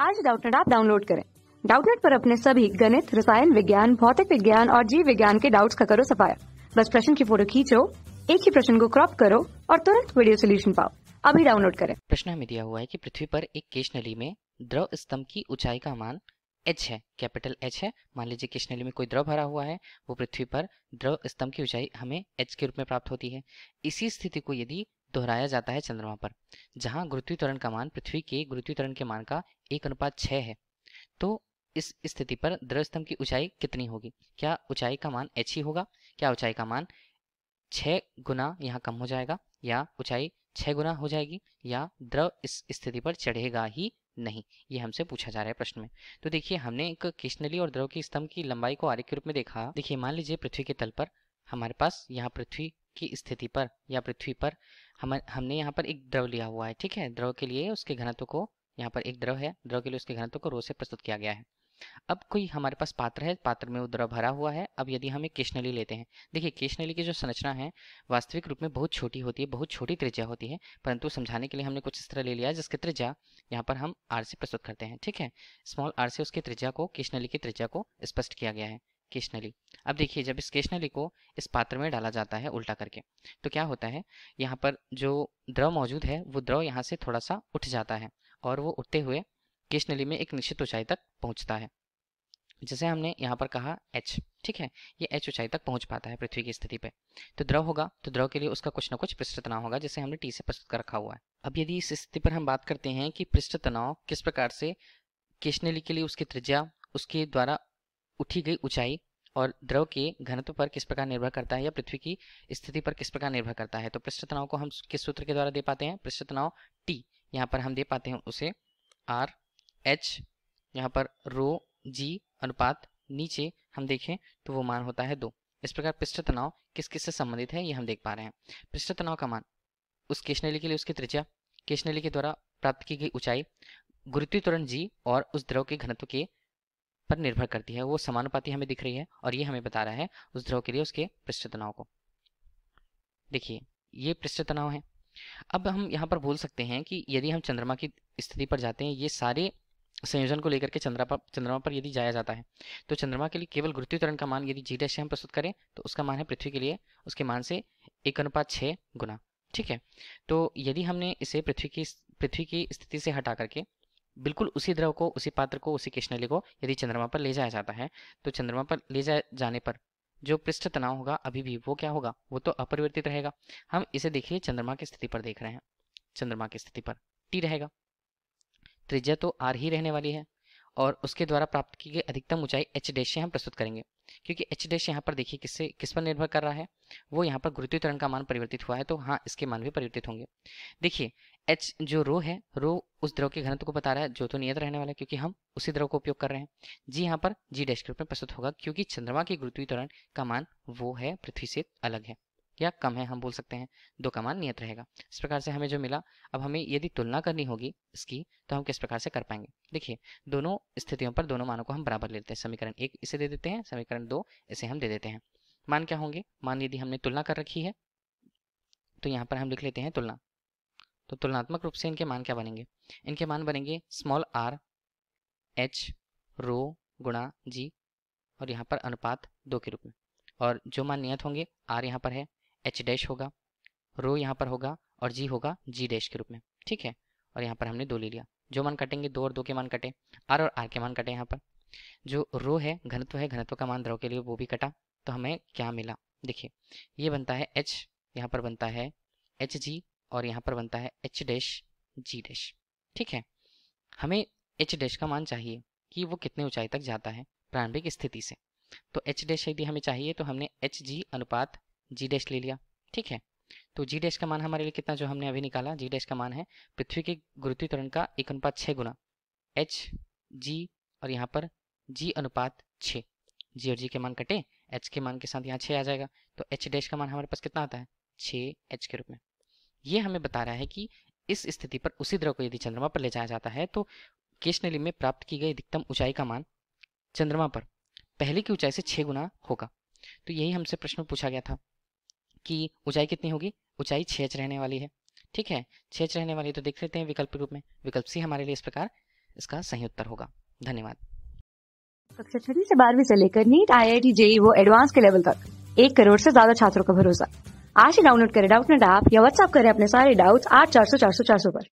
आज Doubtnut app download करें। Doubtnut पर अपने सभी गणित, रसायन विज्ञान, भौतिक विज्ञान और जीव विज्ञान के डाउट्स का करो सफाया। बस प्रश्न की फोटो खींचो, एक ही प्रश्न को क्रॉप करो और तुरंत वीडियो सोल्यूशन पाओ। अभी डाउनलोड करें। प्रश्न हमें दिया हुआ है कि पृथ्वी पर एक केश नली में द्रव स्तंभ की ऊंचाई का मान h है, कैपिटल H है। मान लीजिए केश नली में कोई द्रव भरा हुआ है, वो पृथ्वी पर द्रव स्तंभ की ऊंचाई हमें h के रूप में प्राप्त होती है। इसी स्थिति को यदि दोहराया जाता है चंद्रमा पर, जहां गुरुत्वीय त्वरण का मान पृथ्वी के गुरुत्वीय त्वरण के मान का 1:6 है, तो इस स्थिति पर द्रव स्तंभ की ऊंचाई कितनी होगी? क्या ऊंचाई का मान h ही होगा? क्या ऊंचाई का मान 6 गुना यहाँ कम हो जाएगा, या ऊंचाई 6 गुना हो जाएगी, या द्रव इस स्थिति पर चढ़ेगा ही नहीं? ये हमसे पूछा जा रहा है प्रश्न में। तो देखिए, हमने एक केश नली और द्रव की स्तंभ की लंबाई को आरेख के रूप में देखा। देखिए, मान लीजिए पृथ्वी के तल पर हमारे पास यहाँ पृथ्वी की स्थिति पर या पृथ्वी पर हमने यहाँ पर एक द्रव लिया हुआ है। ठीक है, द्रव के लिए उसके घनत्व को, यहाँ पर एक द्रव है, द्रव के लिए उसके घनत्व को रो से प्रस्तुत किया गया है। अब कोई हमारे पास पात्र है, पात्र में वो द्रव भरा हुआ है। अब यदि हम एक केश नली लेते हैं, देखिए केश नली की जो संरचना है वास्तविक रूप में बहुत छोटी होती है, बहुत छोटी त्रिज्या होती है, परंतु समझाने के लिए हमने कुछ इस तरह ले लिया जिसकी त्रिज्या यहाँ पर हम r से प्रस्तुत करते हैं। ठीक है, स्मॉल r से उसकी त्रिज्या को, केश नली की त्रिज्या को स्पष्ट किया गया है, केश नली। अब देखिए, जब इस केश नली को इस पात्र में डाला जाता है उल्टा करके, तो क्या होता है, यहाँ पर जो द्रव मौजूद है वो द्रव यहाँ से थोड़ा सा उठ जाता है और वो उठते हुए केश नली में एक निश्चित ऊंचाई तक पहुंचता है। जैसे हमने यहाँ पर कहा h, ठीक है, ये h ऊंचाई तक पहुंच पाता है पृथ्वी की स्थिति पे। तो द्रव होगा, तो द्रव के लिए उसका कुछ ना कुछ पृष्ठ तनाव होगा, जिसे हमने t से प्रस्तुत कर रखा हुआ है। अब यदि इस स्थिति पर हम बात करते हैं कि पृष्ठ तनाव किस प्रकार से केश नली के लिए उसकी त्रिज्या, उसके द्वारा उठी गई ऊंचाई और द्रव के घनत्व पर किस प्रकार निर्भर करता है, या पृथ्वी की स्थिति पर किस प्रकार निर्भर करता है, तो पृष्ठ तनाव को हम किस सूत्र के द्वारा दे पाते हैं? पृष्ठ तनाव t, यहाँ पर हम दे पाते हैं उसे r h, यहाँ पर रो g अनुपात नीचे हम देखें तो वो मान होता है 2। इस प्रकार पृष्ठ तनाव किस किस से संबंधित है ये हम देख पा रहे हैं। पृष्ठ तनाव का मान उस केश नली के लिए उसकी त्रिज्या, केश नली के द्वारा प्राप्त की गई ऊंचाई, गुरुत्वीय त्वरण g और उस द्रव के घनत्व के पर निर्भर करती है। वो समानुपाती हमें दिख रही है और ये हमें बता रहा है उस द्रव के लिए उसके पृष्ठ तनाव को। देखिए, ये पृष्ठ तनाव है। अब हम यहाँ पर बोल सकते हैं कि यदि हम चंद्रमा की स्थिति पर जाते हैं, ये सारे संयोजन को लेकर के चंद्रमा पर यदि जाया जाता है, तो चंद्रमा के लिए केवल गुरुत्वीय त्वरण का मान यदि g' से हम प्रस्तुत करें तो उसका मान है पृथ्वी के लिए उसके मान से 1:6 गुना। ठीक है, तो यदि हमने इसे पृथ्वी की स्थिति से हटा करके बिल्कुल उसी द्रव को, उसी पात्र को, उसी केश नली को यदि चंद्रमा पर ले जाया जाता है, तो चंद्रमा पर ले जाए जाने पर जो पृष्ठ तनाव होगा अभी भी वो क्या होगा? वो तो अपरिवर्तित रहेगा। हम इसे देखिए चंद्रमा की स्थिति पर देख रहे हैं, चंद्रमा की स्थिति पर t रहेगा, त्रिज्या तो r ही रहने वाली है और उसके द्वारा प्राप्त की गई अधिकतम ऊंचाई h' से हम प्रस्तुत करेंगे, क्योंकि h' यहाँ पर देखिए किस पर निर्भर कर रहा है? वो यहाँ पर गुरुत्वीय त्वरण का मान परिवर्तित हुआ है, तो हाँ इसके मान भी परिवर्तित होंगे। देखिए h जो रो है, रो उस द्रव के घनत्व को बता रहा है जो तो नियत रहने वाला है, क्योंकि हम उसी द्रव को उपयोग कर रहे हैं। जी यहाँ पर g' के रूप में प्रस्तुत होगा, क्योंकि चंद्रमा की गुरुत्वीय त्वरण का मान वो है पृथ्वी से अलग है या कम है, हम बोल सकते हैं 2 का मान नियत रहेगा। इस प्रकार से हमें जो मिला, अब हमें यदि तुलना करनी होगी इसकी तो हम किस प्रकार से कर पाएंगे? देखिए, दोनों स्थितियों पर दोनों मानों को हम बराबर लेते हैं। समीकरण 1 इसे दे देते हैं, समीकरण 2 इसे हम दे देते हैं। मान क्या होंगे? मान यदि हमने तुलना कर रखी है तो यहाँ पर हम लिख लेते हैं तुलना। तो तुलनात्मक रूप से इनके मान क्या बनेंगे? इनके मान बनेंगे स्मॉल r h रो गुणा g और यहाँ पर अनुपात 2 के रूप में, और जो मान नियत होंगे r यहाँ पर है, h' होगा, रो यहाँ पर होगा और g होगा g' के रूप में। ठीक है, और यहाँ पर हमने 2 ले लिया। जो मान कटेंगे 2 और 2 के मान कटे, r और r के मान कटे। यहाँ पर जो रो है, घनत्व है, घनत्व का मान द्रव के लिए वो भी कटा, तो हमें क्या मिला? देखिए, ये बनता है h, यहाँ पर बनता है hg और यहाँ पर बनता है h'(g'). ठीक है, हमें h' का मान चाहिए कि वो कितने ऊंचाई तक जाता है प्रारंभिक स्थिति से। तो h' यदि हमें चाहिए तो हमने hg अनुपात g' ले लिया। ठीक है, तो g' का मान हमारे लिए कितना जो हमने अभी निकाला? g' का मान है पृथ्वी के गुरुत्वीय त्वरण का 1:6 गुना h g और यहाँ पर g अनुपात 6। g और g के मान कटे, h के मान के साथ यहाँ 6 आ जाएगा, तो h' का मान हमारे पास कितना आता है? 6h के रूप में। ये हमें बता रहा है कि इस स्थिति पर उसी द्रव को यदि चंद्रमा पर ले जाया जाता है तो केश नली में प्राप्त की गई अधिकतम ऊंचाई का मान चंद्रमा पर पहले की ऊंचाई से 6 गुना होगा। तो यही हमसे प्रश्न पूछा गया था कि ऊंचाई कितनी होगी? ऊंचाई 6h रहने वाली है। ठीक है, 6h रहने वाली, तो देख लेते हैं विकल्प रूप में। विकल्प सी हमारे लिए इस प्रकार इसका सही उत्तर होगा। धन्यवाद। कक्षा 6वीं से 12वीं से लेकर नीट, IIT, JEE वो एडवांस के लेवल तक 1 करोड़ से ज्यादा छात्रों का भरोसा। आज ही डाउनलोड करें डाउटनेट ऐप या व्हाट्सएप करें अपने सारे डाउट्स 8400 400 400 पर।